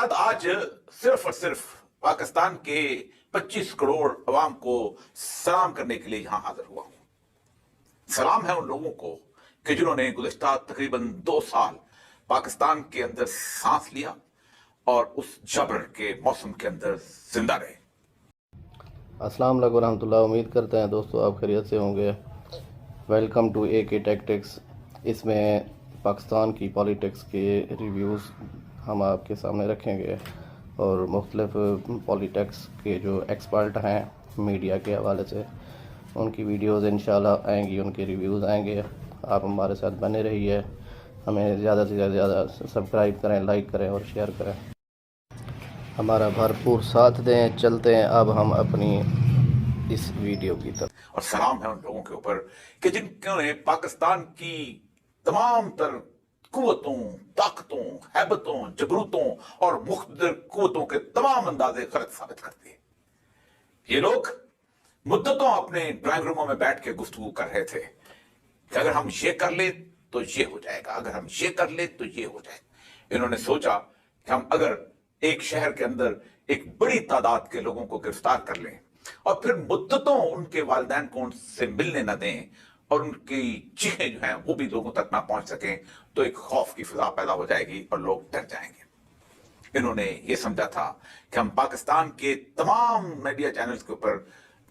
बाद आज सिर्फ और सिर्फ पाकिस्तान के 25 करोड़ अवाम को सलाम करने के लिए यहां हाजिर हुआ हूं। सलाम है उन लोगों को कि जिन्होंने गुज़िश्ता तकरीबन 2 साल पाकिस्तान के अंदर सांस लिया और उस जबर के मौसम के अंदर जिंदा रहे। अस्सलाम वालेकुम रहमतुल्लाह। उम्मीद करते हैं दोस्तों आप खैरियत से होंगे। Welcome to AK tactics. इसमें पाकिस्तान की पॉलिटिक्स के रिव्यूज़ हम आपके सामने रखेंगे और मुख्तलिफ पॉलिटिक्स के जो एक्सपर्ट हैं मीडिया के हवाले से उनकी वीडियोज़ इंशाल्लाह आएंगी, उनके रिव्यूज़ आएंगे। आप हमारे साथ बने रहिए, हमें ज़्यादा से ज़्यादा सब्सक्राइब करें, लाइक करें और शेयर करें, हमारा भरपूर साथ दें। चलते हैं अब हम अपनी इस वीडियो की तरफ। और सलाम है उन लोगों के ऊपर कि जिन्होंने पाकिस्तान की तमाम तर कुव्वतों, ताकतों, हैबतों, जबरूतों और मुख्तलिर कुव्वतों के तमाम अंदाजे गलत साबित कर दिए। ये लोग मुद्दतों अपने ड्राइंग रूमों में बैठ के गुफ्तगू कर रहे थे कि अगर हम ये कर ले तो ये हो जाएगा, अगर हम ये कर ले तो ये हो जाएगा। इन्होंने सोचा कि हम अगर एक शहर के अंदर एक बड़ी तादाद के लोगों को गिरफ्तार कर लें और फिर मुद्दतों उनके वालिदैन को उनसे मिलने न दें और उनकी चीखें जो हैं वो भी लोगों तक ना पहुंच सकें, तो एक खौफ की फिजा पैदा हो जाएगी और लोग डर जाएंगे। इन्होंने ये समझा था कि हम पाकिस्तान के तमाम मीडिया चैनल्स के ऊपर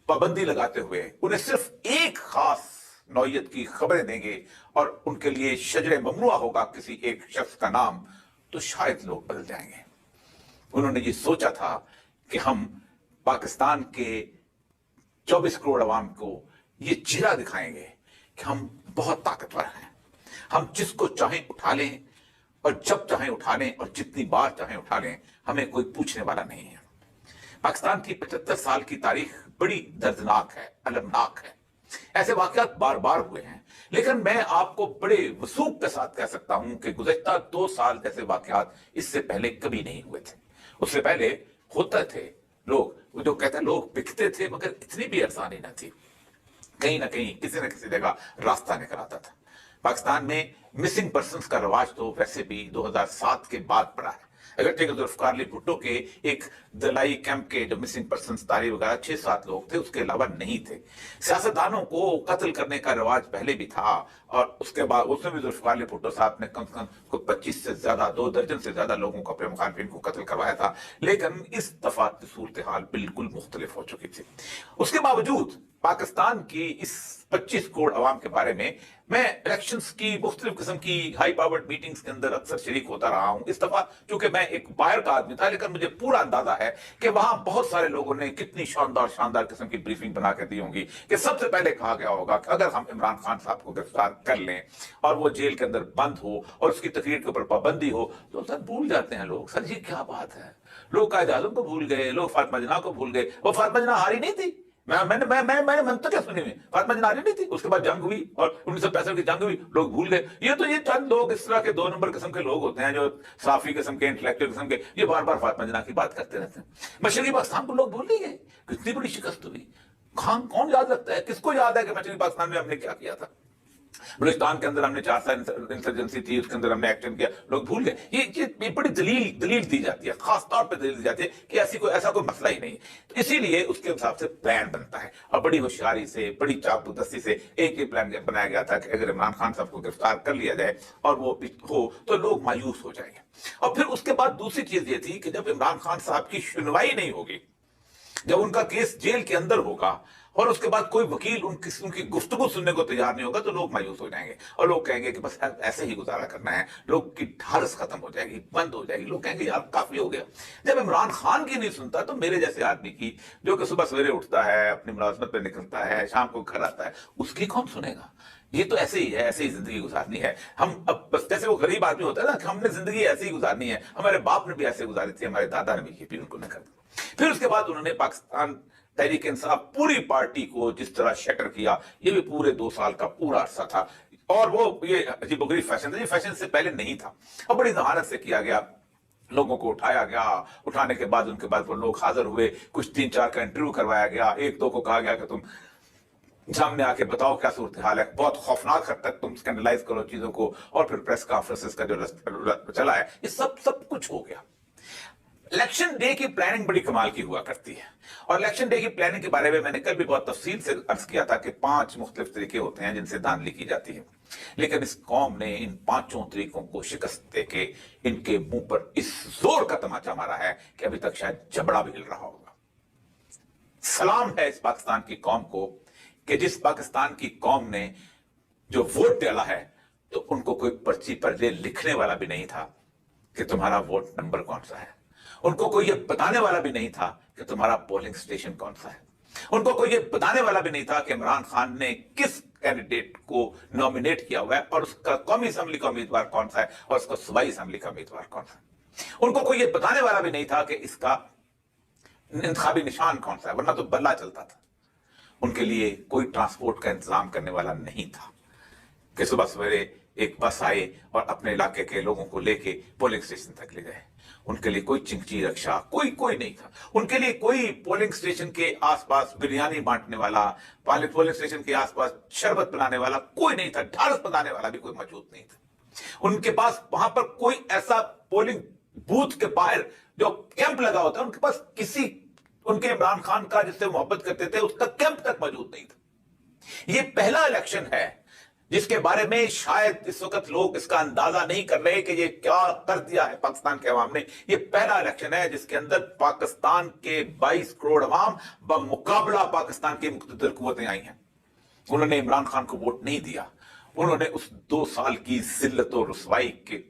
पाबंदी लगाते हुए उन्हें सिर्फ एक खास नौयत की खबरें देंगे और उनके लिए शजरे ममनुआ होगा किसी एक शख्स का नाम, तो शायद लोग बदल जाएंगे। उन्होंने ये सोचा था कि हम पाकिस्तान के 24 करोड़ अवाम को ये चेहरा दिखाएंगे कि हम बहुत ताकतवर हैं, हम जिसको चाहें उठा लें और जब चाहें उठा लें और जितनी बार चाहें उठा लें, हमें कोई पूछने वाला नहीं है। पाकिस्तान की 75 साल की तारीख बड़ी दर्दनाक है, अलमनाक है। ऐसे वाकयात बार बार हुए हैं, लेकिन मैं आपको बड़े वसूख के साथ कह सकता हूं कि गुज़िश्ता 2 साल जैसे वाकयात इससे पहले कभी नहीं हुए थे। उससे पहले होते थे, लोग जो कहते हैं लोग बिकते थे, मगर इतनी भी आसानी न थी। कहीं ना कहीं किसी न किसी जगह रास्ता निकल आता था। पाकिस्तान में मिसिंग पर्सन्स का रवाज तो वैसे भी 2007 के बाद पड़ा है। अगरचे जुल्फ़िकार अली भुट्टो के एक दलाई कैंप के जो मिसिंग पर्सन्स तारी वगैरह 6-7 लोग थे, उसके अलावा नहीं थे। सियासतदानों को कत्ल करने का रवाज पहले भी था और उसके बाद उसमें भी जुल्फ़िकार अली भुट्टो साहब ने कम से कम 25 से ज्यादा, 2 दर्जन से ज्यादा लोगों को, अपने मुखालिफिन को कत्ल करवाया था। लेकिन इस दफा सूरत हाल बिल्कुल मुख्तलिफ हो चुकी थी। उसके बावजूद पाकिस्तान की इस 25 करोड़ अवाम के बारे में मैं इलेक्शंस की मुख्तलिफ किस्म की हाई पावर्ड मीटिंग्स के अंदर अक्सर शरीक होता रहा हूं। इस दफा चूंकि मैं एक बाहर का आदमी था, लेकिन मुझे पूरा अंदाजा है कि वहां बहुत सारे लोगों ने कितनी शानदार किस्म की ब्रीफिंग बना के दी होंगी कि सबसे पहले कहा गया होगा कि अगर हम इमरान खान साहब को गिरफ्तार कर लें और वो जेल के अंदर बंद हो और उसकी तकरीर के ऊपर पाबंदी हो, तो सर भूल जाते हैं लोग, सर ये क्या बात है, लोग कायद आज़म को भूल गए, लोग फातिमा जिन्ना को भूल गए। वो फातिमा जिन्ना हारी नहीं थी, मैंने मंतक क्या सुनी हुई, फातिमा जिन्ना हारी नहीं थी। उसके बाद जंग हुई और 1965 की जंग हुई, लोग भूल गए। ये चंद लोग इस तरह के 2 नंबर किस्म के लोग होते हैं जो साफी किस्म के, इंटेलेक्चुअल किस्म के, ये बार बार फातिमा जिन्ना की बात करते रहते हैं। मशरकी पाकिस्तान को लोग भूल नहीं गए, कितनी बड़ी शिकस्त हुई। कौन याद रखता है, किसको याद है कि मशरकी पाकिस्तान में हमने क्या किया था। बलूचिस्तान के अंदर हमने 4 साल इंसर्जेंसी थी, उसके अंदर हमने एक्शन किया, लोग भूल गए। ये बड़ी दलील दी जाती है, खास तौर पे दलील दी जाती है कि ऐसा कोई मसला ही नहीं। तो इसीलिए उसके हिसाब से प्लान बनता है और बड़ी होशियारी से, बड़ी चाकू-दस्ती से एक ही प्लान बनाया गया था कि अगर इमरान खान साहब को गिरफ्तार कर लिया जाए और वो हो तो लोग मायूस हो जाएंगे। और फिर उसके बाद दूसरी चीज ये थी कि जब इमरान खान साहब की सुनवाई नहीं होगी, जब उनका केस जेल के अंदर होगा और उसके बाद कोई वकील उनकी गुफ्तगू सुनने को तैयार नहीं होगा, तो लोग मायूस हो जाएंगे और लोग कहेंगे कि बस ऐसे ही गुजारा करना है। लोग की ढारस खत्म हो जाएगी, बंद हो जाएगी, लोग कहेंगे यार काफी हो गया। जब इमरान खान की नहीं सुनता तो मेरे जैसे आदमी की, जो कि सुबह सवेरे उठता है, अपनी मुलाजमत पे निकलता है, शाम को घर आता है, उसकी कौन सुनेगा। ये तो ऐसे ही है, ऐसे ही जिंदगी गुजारनी है। हम अब बस जैसे वो गरीब आदमी होता है ना कि हमने जिंदगी ऐसे ही गुजारनी है, हमारे बाप ने भी ऐसे गुजारी थी, हमारे दादा ने भी, ये भी उनको नहीं करता। फिर उसके बाद उन्होंने पाकिस्तान तहरीक इंसाफ पूरी पार्टी को जिस तरह शटर किया, ये भी पूरे 2 साल का पूरा अरसा था। और वो ये अजीबोगरीब फैशन था, ये फैशन से पहले नहीं था और बड़ी जहानत से किया गया। लोगों को उठाया गया, उठाने के बाद उनके बाद वो लोग हाजिर हुए, कुछ 3-4 का इंटरव्यू करवाया गया, 1-2 को कहा गया कि तुम सामने आके बताओ क्या सूरत हाल है, बहुत खौफनाक हद तक तुम स्कैंडलाइज करो चीजों को, और फिर प्रेस कॉन्फ्रेंसेस का जो चला है, ये सब कुछ हो गया। इलेक्शन डे की प्लानिंग बड़ी कमाल की हुआ करती है, और इलेक्शन डे की प्लानिंग के बारे में मैंने कल भी बहुत तफसील से अर्ज किया था कि 5 मुख्तलिफ तरीके होते हैं जिनसे धांधली की जाती है, लेकिन इस कौम ने इन 5 तरीकों को शिकस्त देके इनके मुंह पर इस जोर का तमाचा मारा है कि अभी तक शायद जबड़ा भी हिल रहा होगा। सलाम है इस पाकिस्तान की कौम को कि जिस पाकिस्तान की कौम ने जो वोट डाला है तो उनको कोई पर्ची पर लिखने वाला भी नहीं था कि तुम्हारा वोट नंबर कौन सा है, उनको कोई ये बताने वाला भी नहीं था कि तुम्हारा पोलिंग स्टेशन कौन सा है, उनको कोई ये बताने वाला भी नहीं था कि इमरान खान ने किस कैंडिडेट को नॉमिनेट किया हुआ है और उसका कौमी असेंबली का उम्मीदवार कौन सा है और उसका सूबाई असेंबली का उम्मीदवार कौन सा है। उनको कोई ये बताने वाला भी नहीं था कि इसका इंतखाबी निशान कौन सा है, वरना तो बल्ला चलता था। उनके लिए कोई ट्रांसपोर्ट का इंतजाम करने वाला नहीं था कि सुबह सवेरे एक बस आए और अपने इलाके के लोगों को लेके पोलिंग स्टेशन तक ले गए। उनके लिए कोई चिंची रक्षा कोई नहीं था। उनके लिए कोई पोलिंग स्टेशन के आसपास बिरयानी बांटने वाला, पोलिंग स्टेशन के आसपास शरबत पिलाने वाला कोई नहीं था, ढाल बनाने वाला भी कोई मौजूद नहीं था। उनके पास वहां पर कोई ऐसा पोलिंग बूथ के बाहर जो कैंप लगा होता है, उनके पास किसी उनके इमरान खान का जिससे मोहब्बत करते थे उसका कैंप तक मौजूद नहीं था। ये पहला इलेक्शन है जिसके बारे में शायद इस वक्त लोग इसका अंदाजा नहीं कर रहे कि ये क्या कर दिया है पाकिस्तान के अवाम ने। ये पहला इलेक्शन है जिसके अंदर पाकिस्तान के 22 करोड़ अवाम बमुकाबला पाकिस्तान की मुख्तलिफ कुव्वतें आई हैं। उन्होंने इमरान खान को वोट नहीं दिया, उन्होंने उस 2 साल की जिल्लत और रुसवाई के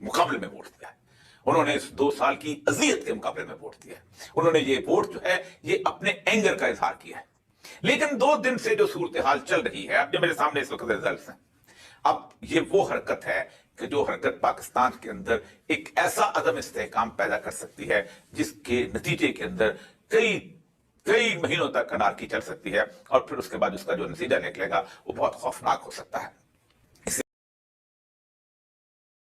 मुकाबले में वोट दिया है, उन्होंने इस 2 साल की अजियत के मुकाबले में वोट दिया है। उन्होंने ये वोट जो है ये अपने एंगर का इजहार किया है। लेकिन 2 दिन से जो सूरत हाल चल रही है, अब जो मेरे सामने इस वक्त रिजल्ट्स हैं, अब ये वो हरकत है कि जो हरकत पाकिस्तान के अंदर एक ऐसा अदम इस्तेहकाम पैदा कर सकती है जिसके नतीजे के अंदर कई महीनों तक अनारकी चल सकती है और फिर उसके बाद उसका जो नतीजा निकलेगा वो बहुत खौफनाक हो सकता है।